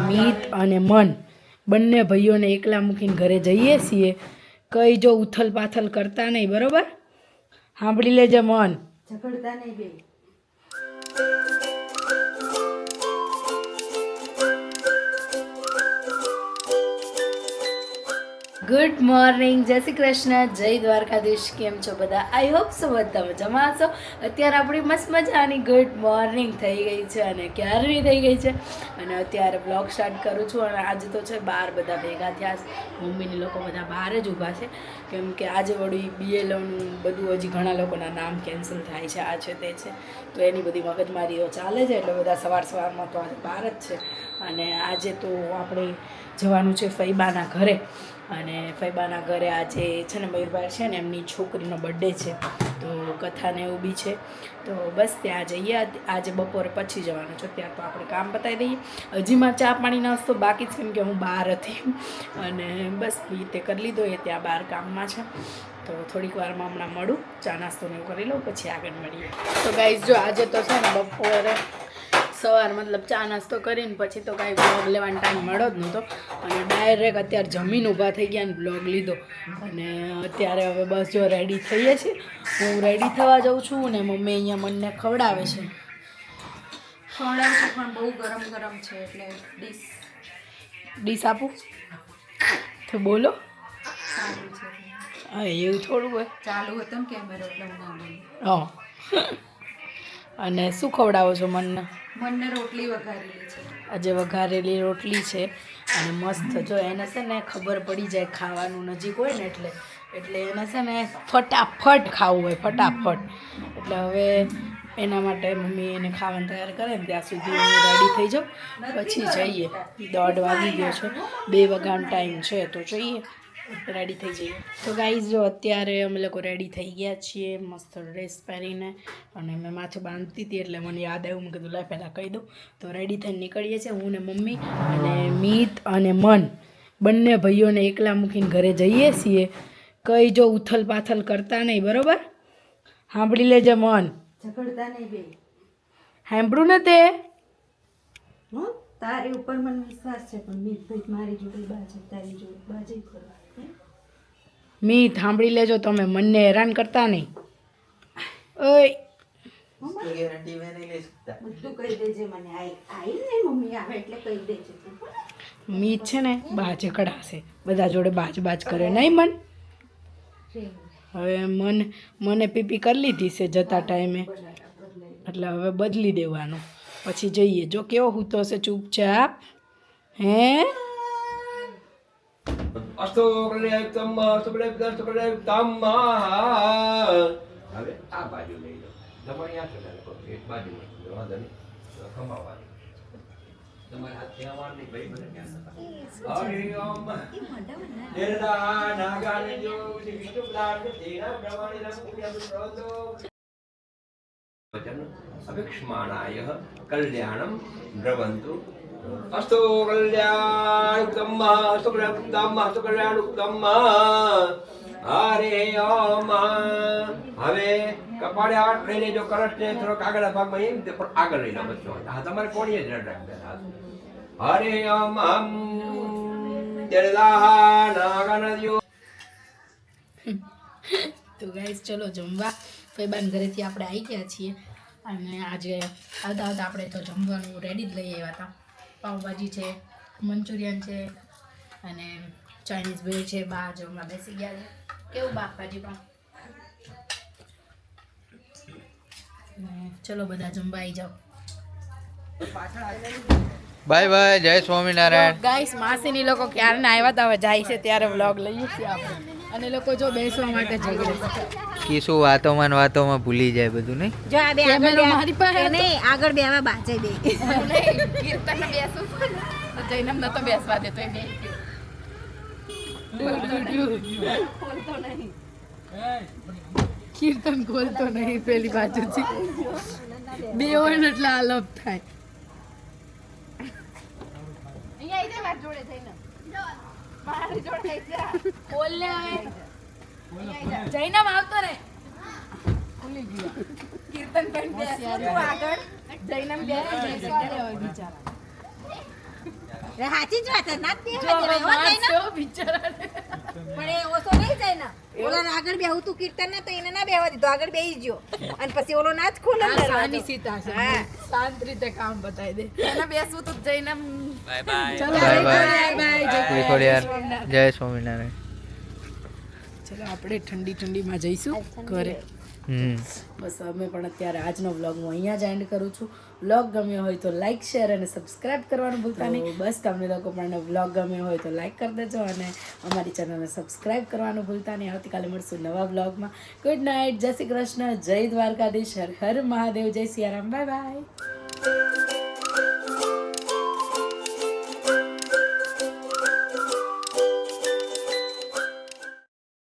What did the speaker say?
મીત અને મન બંને ભાઈઓને એકલા મૂકીને ઘરે જઈએ છીએ. કઈ જો ઉથલ પાથલ કરતા નહીં, બરોબર? સાંભળી લેજે મન, ઝઘડતા નહીં બે. ગુડ મોર્નિંગ, જય શ્રી કૃષ્ણ, જય દ્વારકાધીશ. કેમ છો બધા? આઈ હોપ સો બધા મજામાં હશો. અત્યારે આપણી મસ્ત મજાની ગુડ મોર્નિંગ થઈ ગઈ છે અને ક્યારની થઈ ગઈ છે અને અત્યારે બ્લોગ સ્ટાર્ટ કરું છું. અને આજે તો છે બહાર બધા ભેગા થયા છે, મમ્મીને લોકો બધા બહાર જ ઊભા છે કેમ કે આજે વળી બીએલઓનું બધું હજી ઘણા લોકોના નામ કેન્સલ થાય છે, આ છે તે છે, તો એની બધી મગજમારીઓ ચાલે છે એટલે બધા સવારમાં તો આજે બહાર જ છે. અને આજે તો આપણે જવાનું છે ફૈબાના ઘરે અને ફૈબાના ઘરે આજે છે ને મયુરભાઈ છે ને એમની છોકરીનો બર્થડે છે, તો કથાને એવું બી છે, તો બસ ત્યાં જઈએ. આજે બપોરે પછી જવાનું છે, ત્યાં તો આપણે કામ પતાવી દઈએ. હજીમાં ચા પાણી નાસ્તો બાકી છે કેમ કે હું બહાર હતી અને બસ તે કરી લીધો, એ ત્યાં બહાર કામમાં છે, તો થોડીક વારમાં હમણાં મળું, ચા નાસ્તો ને એવું કરી લઉં, પછી આગળ મળીએ. તો ગાઈઝ જો આજે તો છે ને બપોરે સવાર મતલબ ચા નાસ્તો કરીને પછી તો કાંઈ બ્લોગ લેવાનો ટાઈમ મળ્યો જ નહોતો અને ડાયરેક્ટ અત્યારે જમીન ઊભા થઈ ગયા ને બ્લોગ લીધો. અને અત્યારે હવે બસ જો રેડી થઈએ છીએ, હું રેડી થવા જાઉં છું ને મમ્મી અહીંયા મને ખવડાવે છે પણ બહુ ગરમ ગરમ છે એટલે ડીશ આપું તો બોલો. હા એવું થોડું હોય, ચાલુ હતો ને કેમેરો એટલે હા. અને શું ખવડાવો છો મનને? મનને રોટલી વઘારેલી છે, આજે વઘારેલી રોટલી છે અને મસ્ત જો એને છે ને ખબર પડી જાય ખાવાનું નજીક હોય ને એટલે એને છે ને ફટાફટ ખાવું હોય, ફટાફટ. એટલે હવે એના માટે મમ્મી એને ખાવાનું તૈયાર કરે ને ત્યાં સુધી હું રેડી થઈ જાઉં, પછી જઈએ. 1:30 વાગી ગયો છે, 2 વાગ્યાનો ટાઈમ છે, તો જોઈએ રેડી થઈ જઈએ. તો ગાઈઝ જો અત્યારે અમે લોકો રેડી થઈ ગયા છીએ મસ્ત ડ્રેસ પહેરીને, અને મેં માથે બાંધતી હતી એટલે મને યાદ આવ્યું, મેં કીધું લાય પહેલાં કહી દઉં. તો રેડી થઈને નીકળીએ છીએ હું ને મમ્મી, અને મીત અને મન બંને ભાઈઓને એકલા મૂકીને ઘરે જઈએ છીએ. કઈ જો ઉથલ પાથલ કરતા નહીં, બરોબર? સાંભળી લેજે મન, ઝઘડતા નહીં બે. સાંભળ્યું ને તે? તારી ઉપર મને વિશ્વાસ છે પણ મીત ભાઈ મારી જોડે બાજે, તારી જોડે બાજે કરવા. મીત સાંભળી લેજો, તમે મને હેરાન કરતા નહીં. ઓય મીત છે ને બાજે કડાશે, બધા જોડે બાજ કરે નહીં મન. હવે મને પીપી કરી લીધી છે જતા ટાઈમે, એટલે હવે બદલી દેવાનું, પછી જઈએ. જો કેવો હૂતો હશે ચૂપચાપ. હે અસ્તો કલ્યાણમ સુકલેતમ. હવે આ બાજુ લઈ લો, દમણિયા ચડાવો એક બાજુ વાંધો ખમાવાની તમારે હાથ થવાની ભાઈ મને ક્યાં હરિ ઓમ નિર્દા નાગાને જો વિષ્ણુ પ્લાટ તેના પ્રમાણે રસપુર્યમ પ્રોતો વચન અભિક્ષ્માણાય કલ્યાણમ દ્રવંતુ. અસ્તો કલ્યાણુક્તમ અસ્તો કલ્યાણુક્તમ અસ્તો કલ્યાણુક્તમ. હરે ઓમ. હવે કપાળે હાથ લઈ લેજો, કળશને થોડોક આગળ ભાગમાં એમ પણ આગળ લઈ લો બધો. હા તમારે કોણીએ જ રાખતા. હરે ઓમ હમ જલદાહ નાગનદ્યો. તો ગાઈસ ચલો જમવા. ફૈબાન ઘરેથી આપણે આવી ગયા છીએ અને આજે આવતા આપણે તો જમવાનું રેડી જ લઈ આવ્યા હતા. પાઉંભાજી છે, મંચુરિયન છે અને ચાઇનીઝ ભેળ છે. બહાર જમવા બેસી ગયા છે. કેવું બાપાજી પણ? ચલો બધા જમવા આવી જાઓ. બાય બાય, જય સ્વામિનારાયણ. ગાઈસ માસીની લોકો ક્યારના આવ્યા હતા, હવે જાય છે ત્યારે વ્લોગ લઈએ છીએ આપણે. અને લોકો જો બેસવા માટે ઝઘડે છે. કીશું વાતોમાં ભૂલી જાય બધું નહીં. જો આ બે મારી પાસે નહીં આગળ બેવા બાજે બે કીર્તન બેસું તો જઈને નતો બેસવા દેતો એ બે કીર્તન ખોલતો નહીં પેલી બાજુથી બે હોય ને એટલે આલપ થાય. જઈને આવતો રે ભૂલી ગયા કીર્તન બેન બેસવું તું આગળ જઈને બેસવા દેવાય બિચારા રે સાચી જ વાત છે ના જ જો બેહવા હવે દેવાય, હો, માણસો બિચારાને પણ એ ઓછો નહીં જાય ને ઓલા આગળ બેહું તું કીર્તન ને તો એને ના બેહવા દીધો આગળ બેહી ગયો અને પછી ઓલો ના જ ખોલે આ દરવાજો. સાની સીતા છે હા. શાંત રીતે કામ બતાવી દે એને બેસવું તો જઈને બાય બાય ચલો બાય બાય બાય જય બાય ખોડિયાર જય સ્વામિનારાયણ ચલો આપણે ઠંડી ઠંડીમાં જઈશું ઘરે બસ અમે પણ અત્યારે આજનો વ્લોગ હું અહીંયા જ એન્ડ કરું છું. વ્લોગ ગમ્યો હોય તો લાઈક શેર અને સબસ્ક્રાઇબ કરવાનું ભૂલતા નહીં. બસ તમને લોકો પણ વ્લોગ ગમ્યો હોય તો લાઈક કરી દેજો અને અમારી ચેનલને સબસ્ક્રાઇબ કરવાનું ભૂલતા નહીં. આવતીકાલે મળશું નવા વ્લોગમાં. ગુડ નાઇટ, જય શ્રી કૃષ્ણ, જય દ્વારકાધીશ, હર હર મહાદેવ, જય સિયારામ, બાય બાય.